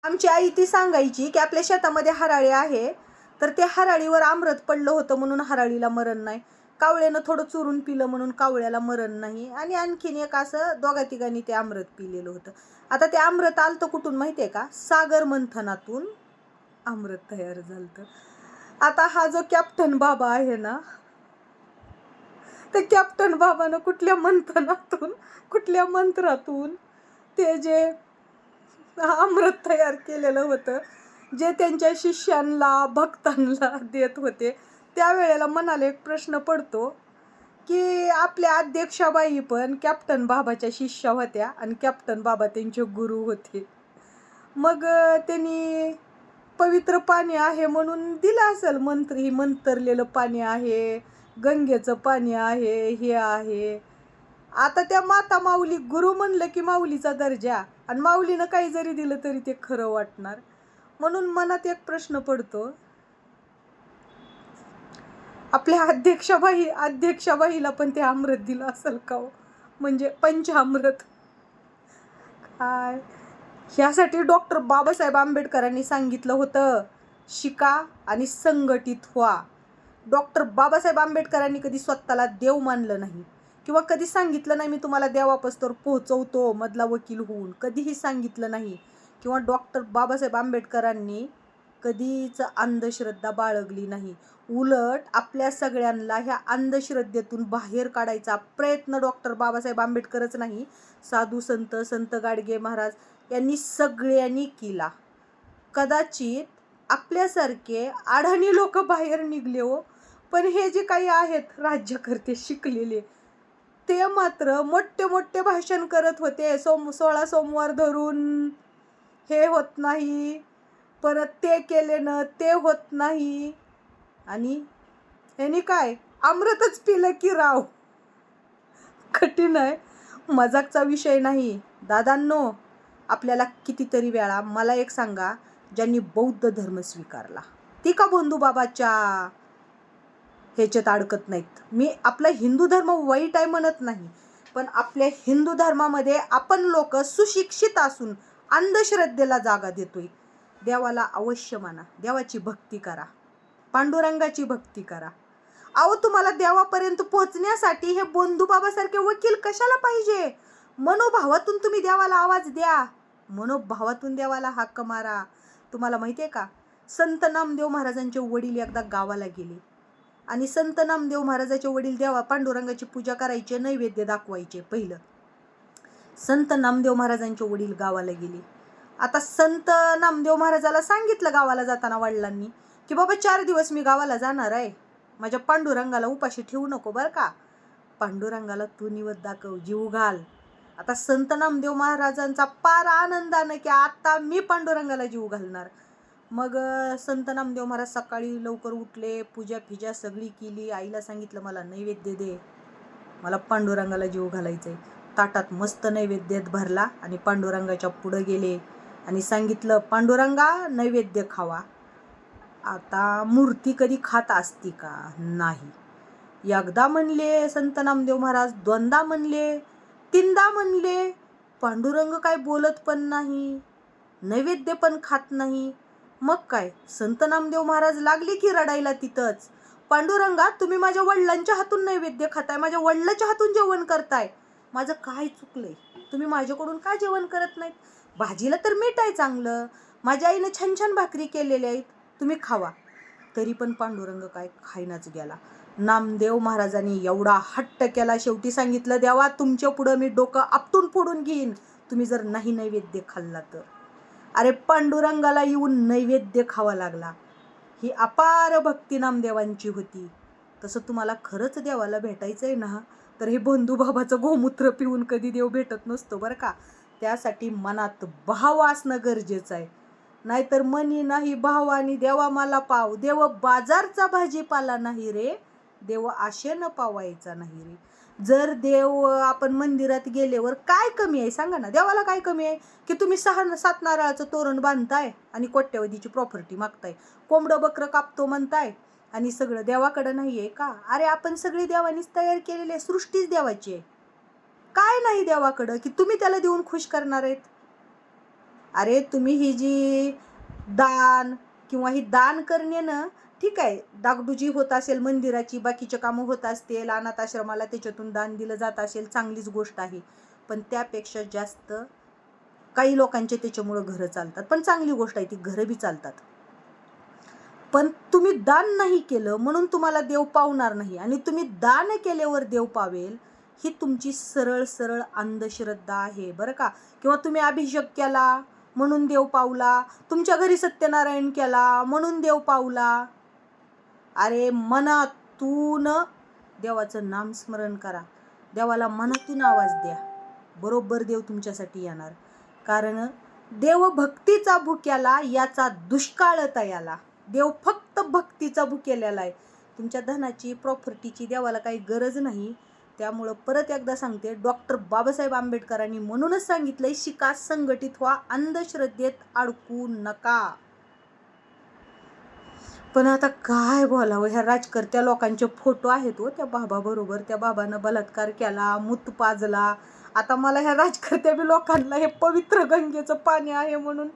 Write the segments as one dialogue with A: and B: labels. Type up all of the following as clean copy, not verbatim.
A: आमची आई ती सांगायची की आपल्या शेतामध्ये हराळी आहे, तर ते हराळीवर अमृत पडलं होतं म्हणून हराळीला मरण नाही. कावळ्यानं थोडं चुरून पिलं म्हणून कावळ्याला मरण नाही. आणि आणखीन एक असं दोघा तिघांनी ते अमृत पिलेलं होतं. आता ते अमृत आलतं कुठून माहिती आहे का? सागर मंथनातून अमृत तयार झालं. आता हा जो कॅप्टन बाबा आहे ना, ते कॅप्टन बाबानं कुठल्या मंथनातून, कुठल्या मंत्रातून ते जे अमृत तयार केलेलं होतं, जे त्यांच्या शिष्यांना भक्तांना देत होते, त्यावेळेला मनाला एक प्रश्न पडतो की आपल्या अध्यक्षाबाई पण कॅप्टन बाबाच्या शिष्या होत्या आणि कॅप्टन बाबा त्यांचे गुरु होते. मग त्यांनी पवित्र पाणी आहे म्हणून दिलं असेल मंत्र, ही मंत्रलेलं पाणी आहे, गंगेचं पाणी आहे, हे आहे. आता त्या माता माऊली गुरु म्हणलं की माऊलीचा दर्जा, आणि माऊलीनं काही जरी दिलं तरी ते खरं वाटणार. म्हणून मनात एक प्रश्न पडतो, आपल्या अध्यक्षाबाईला पण ते अमृत दिलं असेल का हो? म्हणजे पंचामृत. काय ह्यासाठी डॉक्टर बाबासाहेब आंबेडकरांनी सांगितलं होतं, शिका आणि संघटित व्हा. डॉक्टर बाबासाहेब आंबेडकरांनी कधी स्वतःला देव मानलं नाही, किंवा कधी सांगितलं नाही मी तुम्हाला देवापास्तोर पोहोचवतो मधला वकील होऊन, कधीही सांगितलं नाही. किंवा डॉक्टर बाबासाहेब आंबेडकरांनी कधीच अंधश्रद्धा बाळगली नाही. उलट आपल्या सगळ्यांना ह्या अंधश्रद्धेतून बाहेर काढायचा प्रयत्न डॉक्टर बाबासाहेब आंबेडकरच नाही, साधू संत, संत गाडगे महाराज यांनी सगळ्यांनी केला. कदाचित आपल्यासारखे अडाणी लोक बाहेर निघले हो, पण हे जे काही आहेत राज्यकर्ते शिकलेले, ते मात्र मोठे मोठे भाषण करत होते. 16 सोमवार धरून हे होत नाही, परत ते केल्यानं ते होत नाही, आणि ह्यानी काय अमृतच पिलं की राव. कठीण आहे, मजाकचा विषय नाही दादांनो. आपल्याला कितीतरी वेळा मला एक सांगा, ज्यांनी बौद्ध धर्म स्वीकारला ती का बंधू बाबाच्या ह्याच्यात अडकत नाहीत? मी आपला हिंदू धर्म वाईट आहे म्हणत नाही, पण आपल्या हिंदू धर्मामध्ये आपण लोक सुशिक्षित असून अंधश्रद्धेला जागा देतोय. देवाला अवश्य माना, देवाची भक्ती करा, पांडुरंगाची भक्ती करा. अहो तुम्हाला देवापर्यंत पोहोचण्यासाठी हे बंधू बाबासारखे वकील कशाला पाहिजे? मनोभावातून तुम्ही देवाला आवाज द्या, मनोभावातून देवाला हाक मारा. तुम्हाला माहिती आहे का, संत नामदेव महाराजांचे वडील एकदा गावाला गेले, आणि संत नामदेव महाराजांचे वडील देवा पांडुरंगाची पूजा करायचे, नैवेद्य दाखवायचे. पहिलं संत नामदेव महाराजांचे वडील गावाला गेले. आता संत नामदेव महाराजाला सांगितलं गावाला जाताना वडिलांनी की बाबा 4 दिवस मी गावाला जाणार आहे, माझ्या पांडुरंगाला उपाशी ठेवू नको बरं का, पांडुरंगाला तू निवद दाखव, जीव घाल. आता संत नामदेव महाराजांचा पार आनंदानं की आता मी पांडुरंगाला जीव घालणार. मग संत नामदेव महाराज सकाळी लवकर उठले, पूजा फिजा सगळी केली, आईला सांगितलं मला नैवेद्य दे, मला पांडुरंगाला जीव घालायचंय. ताटात मस्त नैवेद्यात भरला आणि पांडुरंगाच्या पुढं गेले आणि सांगितलं, पांडुरंगा नैवेद्य खावा. आता मूर्ती कधी खात असती का? नाही. एकदा म्हणले संत नामदेव महाराज, दोनदा म्हणले, तीनदा म्हणले, पांडुरंग काय बोलत पण नाही, नैवेद्य पण खात नाही. मग काय, संत नामदेव महाराज लागले की रडायला तिथंच, पांडुरंगा तुम्ही माझ्या वडिलांच्या हातून नैवेद्य खाताय, माझ्या वडिलांच्या हातून जेवण करताय, माझं काय चुकलंय? तुम्ही माझ्याकडून का जेवण करत नाहीत? भाजीला तर मीठ आहे चांगलं, माझ्या आईने छान छान भाकरी केलेल्या आहेत, तुम्ही खावा. तरी पण पांडुरंग काय खायनाच गेला. नामदेव महाराजांनी एवढा हट्ट केला, शेवटी सांगितलं, देवा तुमच्या पुढं मी डोकं आपटून फोडून घेईन तुम्ही जर नाही नैवेद्य खाल्ला तर. अरे पांडुरंगाला येऊन नैवेद्य खावा लागला. ही अपार भक्ती नामदेवांची होती. तसं तुम्हाला खरंच देवाला भेटायचंय ना, तर हे बंधू बाबाचं गोमूत्र पिऊन कधी देव भेटत नसतो बरं का. त्यासाठी मनात भाव असणं गरजेचं आहे. नाहीतर मनी नाही भावानी देवा मला पाव, देव बाजारचा भाजीपाला नाही रे, देव आशेनं पावायचा नाही रे. जर देव आपण मंदिरात गेल्यावर काय कमी आहे सांगा ना? देवाला काय कमी आहे की तुम्ही 6-7 नारळाचं तोरण बांधताय आणि कोट्यवधीची प्रॉपर्टी मागताय, कोंबडं बकरं कापतो म्हणताय, आणि सगळं देवाकडं नाही आहे का? अरे आपण सगळी देवानीच तयार केलेली, सृष्टीच देवाची आहे. काय नाही देवाकडं की तुम्ही त्याला देऊन खुश करणार आहेत? अरे तुम्ही ही जी दान किंवा ही दान करण्यानं ठीक आहे, डागडुजी होत असेल मंदिराची, बाकीचे कामं होत असतील, अनाथ आश्रमाला त्याच्यातून दान दिलं जात असेल, चांगलीच गोष्ट आहे. पण त्यापेक्षा जास्त काही लोकांचे त्याच्यामुळं घरं चालतात, पण चांगली गोष्ट आहे ती, घरं बी चालतात. पण तुम्ही दान नाही केलं म्हणून तुम्हाला देव पावणार नाही, आणि तुम्ही दान केल्यावर देव पावेल ही तुमची सरळ सरळ अंधश्रद्धा आहे बरं का. किंवा तुम्ही अभिषेक केला म्हणून देव पावला, तुमच्या घरी सत्यनारायण केला म्हणून देव पावला. अरे मनातून देवाचं नामस्मरण करा, देवाला मनातून आवाज द्या, बरोबर देव तुमच्यासाठी येणार. कारण देवभक्तीचा भुक्याला याचा दुष्काळ तयाला. देव फक्त भक्तीचा भुकेलेला आहे. तुमच्या धनाची, प्रॉपर्टीची देवाला काही गरज नाही. त्यामुळं परत एकदा सांगते, डॉक्टर बाबासाहेब आंबेडकरांनी म्हणूनच सांगितलंय, शिका, संघटित व्हा, अंधश्रद्धेत अडकू नका. पण आता काय बोलावं, ह्या राजकर्त्या लोकांचे फोटो आहेत हो त्या बाबाबरोबर. त्या बाबानं बलात्कार केला, मूत पाजला. आता मला ह्या राजकर्त्या बी लोकांना हे पवित्र गंगेचं पाणी आहे म्हणून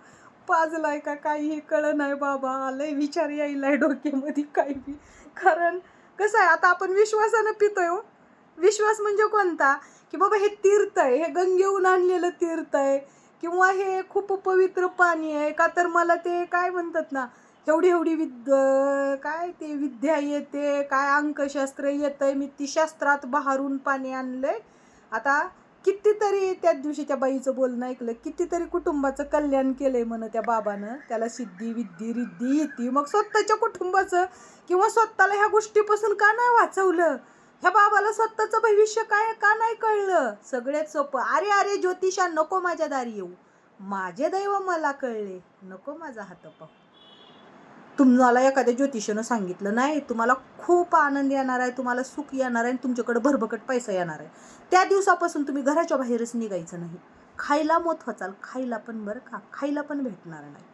A: पाजलाय का काहीही कळलं नाही बाबा. लय विचार यायलाय डोक्यामध्ये काही बी. कारण कसं आहे, आता आपण विश्वासानं पितोय हो. विश्वास म्हणजे कोणता, की बाबा हे तीर्थ आहे, हे गंगेहून आणलेलं तीर्थ आहे, किंवा हे खूप पवित्र पाणी आहे का, तर मला ते काय म्हणतात ना, एवढी एवढी काय ते विद्या येते, काय अंकशास्त्र येतंय, मी ती शास्त्रात बहारून पाणी आणलंय. आता कितीतरी त्या दिवशी त्या बाईचं बोलणं ऐकलं, कितीतरी कुटुंबाचं कल्याण केलंय म्हण त्या बाबानं. त्याला सिद्धी विद्धी रिद्धी येते, मग स्वतःच्या कुटुंबाचं किंवा स्वतःला ह्या गोष्टीपासून का नाही वाचवलं. ह्या बाबाला स्वतःचं भविष्य काय का नाही कळलं. सगळ्यात सोपं, अरे अरे ज्योतिषा नको माझ्या दारी येऊ, माझे दैव मला कळले, नको माझा हात पाहू. तुम्हाला एखाद्या ज्योतिषानं सांगितलं नाही, तुम्हाला खूप आनंद येणार आहे, तुम्हाला सुख येणार आहे, तुमच्याकडे भरभकट पैसा येणार आहे, त्या दिवसापासून तुम्ही घराच्या बाहेरच निघायचं नाही. खायला मोत वाचाल, खायला पण बरं का, खायला पण भेटणार नाही.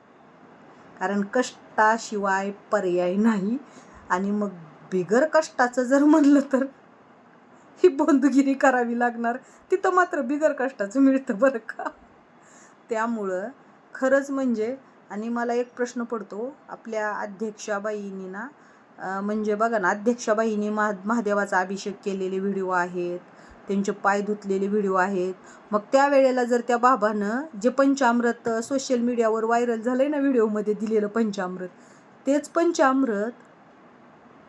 A: कारण कष्टाशिवाय पर्याय नाही. आणि मग बिगर कष्टाचं जर म्हणलं तर ही बोंदगिरी करावी लागणार. तिथं मात्र बिगर कष्टाचं मिळतं बरं का. त्यामुळं खरंच म्हणजे, आणि मला एक प्रश्न पडतो, आपल्या अध्यक्षाबाईंनी ना, म्हणजे बघा ना, अध्यक्षाबाईंनी महादेवाचा अभिषेक केलेले व्हिडिओ आहेत, त्यांचे पाय धुतलेले व्हिडिओ आहेत. मग त्यावेळेला जर त्या बाबानं जे पंचामृत सोशल मीडियावर व्हायरल झालंय ना, व्हिडिओमध्ये दिलेलं पंचामृत, तेच पंचामृत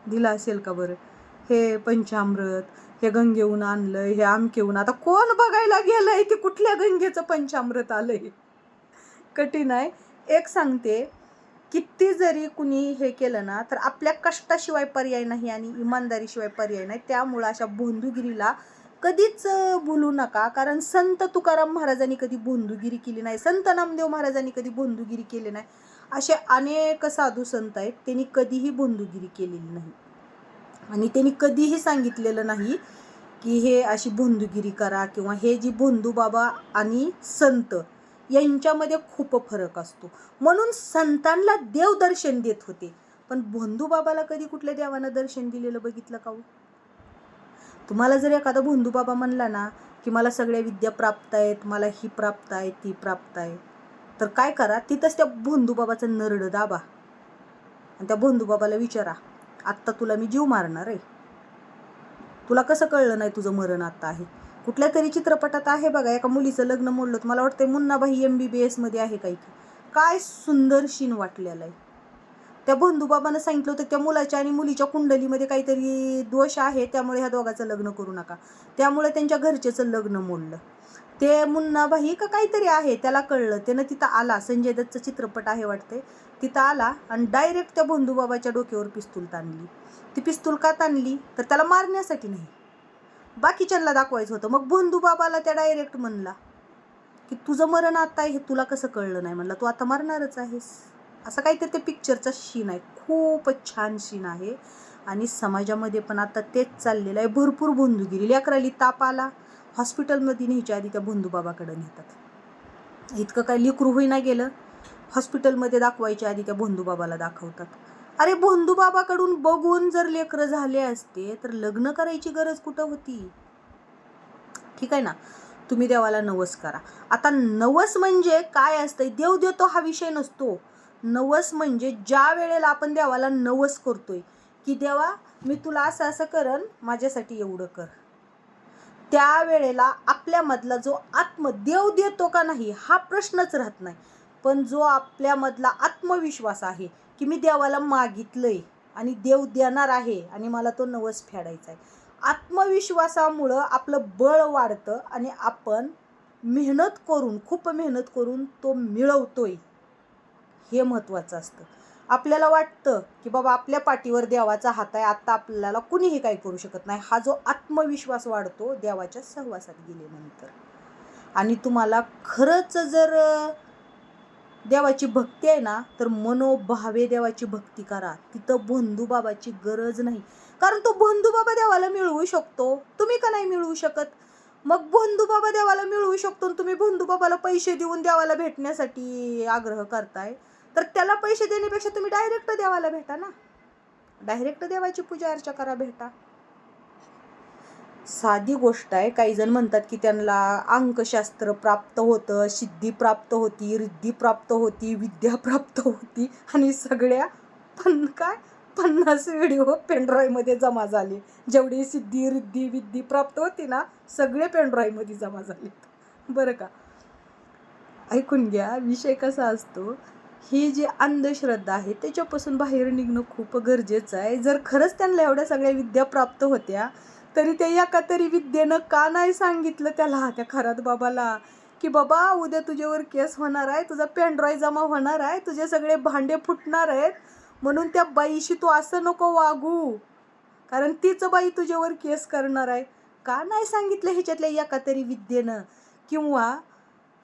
A: दिलं असेल का बरं. हे पंचामृत, हे गंगेहून आणलं, हे आमकेहून, आता कोण बघायला गेलंय ते कुठल्या गंगेचं पंचामृत आलंय. कठीण आहे. एक सांगते, किती जरी कुणी हे केलं ना, तर आपल्या कष्टाशिवाय पर्याय नाही आणि इमानदारीशिवाय पर्याय नाही. त्यामुळं अशा भोंदूगिरीला कधीच बोलू नका. कारण संत तुकाराम महाराजांनी कधी भोंदूगिरी केली नाही, संत नामदेव महाराजांनी कधी भोंदूगिरी केली नाही. असे अनेक साधू संत आहेत, त्यांनी कधीही भोंदूगिरी केलेली नाही. आणि त्यांनी कधीही सांगितलेलं नाही की हे अशी भोंदूगिरी करा, किंवा हे जी भोंदू बाबा आणि संत यांच्यामध्ये खूप फरक असतो. म्हणून संतांना देव दर्शन देत होते, पण भोंदू बाबाला कधी कुठल्या देवानं दर्शन दिलेलं बघितलं का हो? तुम्हाला जर एखादा भोंदू बाबा म्हणला ना की मला सगळ्या विद्या प्राप्त आहेत, मला ही प्राप्त आहे, ती प्राप्त आहे, तर काय करा, तिथंच त्या भोंदू बाबाचं नरड दाबा आणि त्या भोंदू बाबाला विचारा, आत्ता तुला मी जीव मारणार आहे, तुला कसं कळलं नाही तुझं मरण आता आहे. कुठल्या तरी चित्रपटात आहे बघा, एका मुलीचं लग्न मोडलं, मला वाटतं मुन्नाबाई MBBS मध्ये आहे काही, काय सुंदर शीन वाटलेला आहे. त्या भोंदूबाबानं सांगितलं होतं त्या मुलाच्या आणि मुलीच्या कुंडलीमध्ये काहीतरी दोष आहे, त्यामुळे ह्या दोघांचं लग्न करू नका. त्यामुळे त्यांच्या घरच्याचं लग्न मोडलं. ते मुन्नाबाई का काहीतरी आहे, त्याला कळलं, त्यानं तिथं आला, संजय दत्तचं चित्रपट आहे वाटते, तिथं आला आणि डायरेक्ट त्या भोंदूबाबाच्या डोक्यावर पिस्तूल ताणली. ती पिस्तूल का ताणली, तर त्याला मारण्यासाठी नाही, बाकीच्यांना दाखवायचं होतं. मग भोंदूबाबाला त्या डायरेक्ट म्हणला की तुझं मरण आता आहे, हे तुला कसं कळलं नाही. म्हणला तू आता मरणारच आहेस. असं काहीतरी ते पिक्चरचा सीन आहे, खूपच छान सीन आहे. आणि समाजामध्ये पण आता तेच चाललेलं आहे, भरपूर भोंदूगिरी. लेकराली ताप आला, हॉस्पिटलमध्ये न्यायच्या आधी त्या भोंदूबाबाकडे नेतात. इतकं काय लेकरू होईना गेलं, हॉस्पिटलमध्ये दाखवायच्या आधी त्या भोंदूबाबाला दाखवतात. अरे भोंदूबाबाकडून बघून जर लेकरं झाले असते तर लग्न करायची गरज कुठं होती. ठीक आहे ना. तुम्ही देवाला नवस करा. आता नवस म्हणजे काय असतं, देव देतो हा विषय नसतो. नवस म्हणजे ज्या वेळेला आपण देवाला नवस करतोय की देवा मी तुला असं असं करन, माझ्यासाठी एवढं कर, त्यावेळेला आपल्यामधला जो देव देतो का नाही हा प्रश्नच राहत नाही. पण जो आपल्यामधला आत्मविश्वास आहे की मी देवाला मागितलंय आणि देव देणार आहे आणि मला तो नवस फेडायचा आहे, आत्मविश्वासामुळं आपलं बळ वाढतं आणि आपण मेहनत करून, खूप मेहनत करून तो मिळवतोय, हे महत्त्वाचं असतं. आपल्याला वाटतं की बाबा आपल्या पाठीवर देवाचा हात आहे, आता आपल्याला कुणीही काही करू शकत नाही. हा जो आत्मविश्वास वाढतो देवाच्या सहवासात गेल्यानंतर. आणि तुम्हाला खरंच जर देवाची भक्ती आहे ना, तर मनोभावे देवाची भक्ती करा. तिथं बंधुबाबाची गरज नाही, कारण तो बंधुबाबा देवाला मिळवू शकतो, तुम्ही का नाही मिळवू शकत? मग बंधुबाबा देवाला मिळवू शकतो, तुम्ही बंधुबाबाला पैसे देऊन देवाला भेटण्यासाठी आग्रह करताय, तर त्याला पैसे देण्यापेक्षा तुम्ही डायरेक्ट देवाला भेटा ना, डायरेक्ट देवाची पूजा अर्चा करा, भेटा. साधी गोष्ट आहे. काही जण म्हणतात की त्यांना अंकशास्त्र प्राप्त होतं, सिद्धी प्राप्त होती, रिद्धी प्राप्त होती, विद्या प्राप्त होती आणि सगळ्या 50 व्हिडिओ पेनड्राईव्हमध्ये जमा झाले. जेवढी सिद्धी रिद्धी विद्धी प्राप्त होती ना, सगळे पेनड्राईव्हमध्ये जमा झाले. बरं का, ऐकून घ्या. विषय कसा असतो, ही जी अंधश्रद्धा आहे त्याच्यापासून बाहेर निघणं खूप गरजेचं आहे. जर खरंच त्यांना एवढ्या सगळ्या विद्या प्राप्त होत्या, तरी त्या एका तरी विद्येनं का नाही सांगितलं त्याला, त्या खरात बाबाला, की बाबा उद्या तुझ्यावर केस होणार आहे, तुझा पेनड्राईव्ह जमा होणार आहे, तुझे सगळे भांडे फुटणार आहेत, म्हणून त्या बाईशी तू असं नको वागू, कारण तीच बाई तुझ्यावर केस करणार आहे. का नाही सांगितलं ह्याच्यातल्या एका तरी विद्येनं? किंवा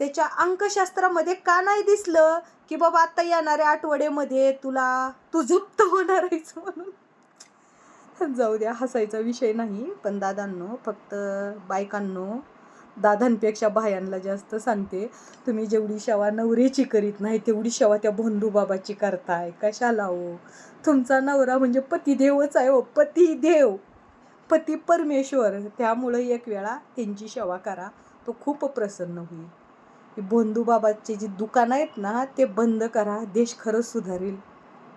A: त्याच्या अंकशास्त्रामध्ये का नाही दिसलं की बाबा आता येणाऱ्या आठवड्यामध्ये तू जप्त होणार आहेस म्हणून? जाऊ द्या, हसायचा विषय नाही. पण दादांनो, फक्त बायकांनो, दादांपेक्षा बायांना जास्त सांगते, तुम्ही जेवढी सेवा नवऱ्याची करीत नाही तेवढी सेवा त्या बंधुबाबाची करताय. कशाला हो? तुमचा नवरा म्हणजे पतिदेवच आहे हो, पतिदेव, पती परमेश्वर. त्यामुळं एक वेळा त्यांची सेवा करा, तो खूप प्रसन्न होईल. बंधुबाबाचे जे दुकान आहेत ना ते बंद करा, देश खरंच सुधारेल.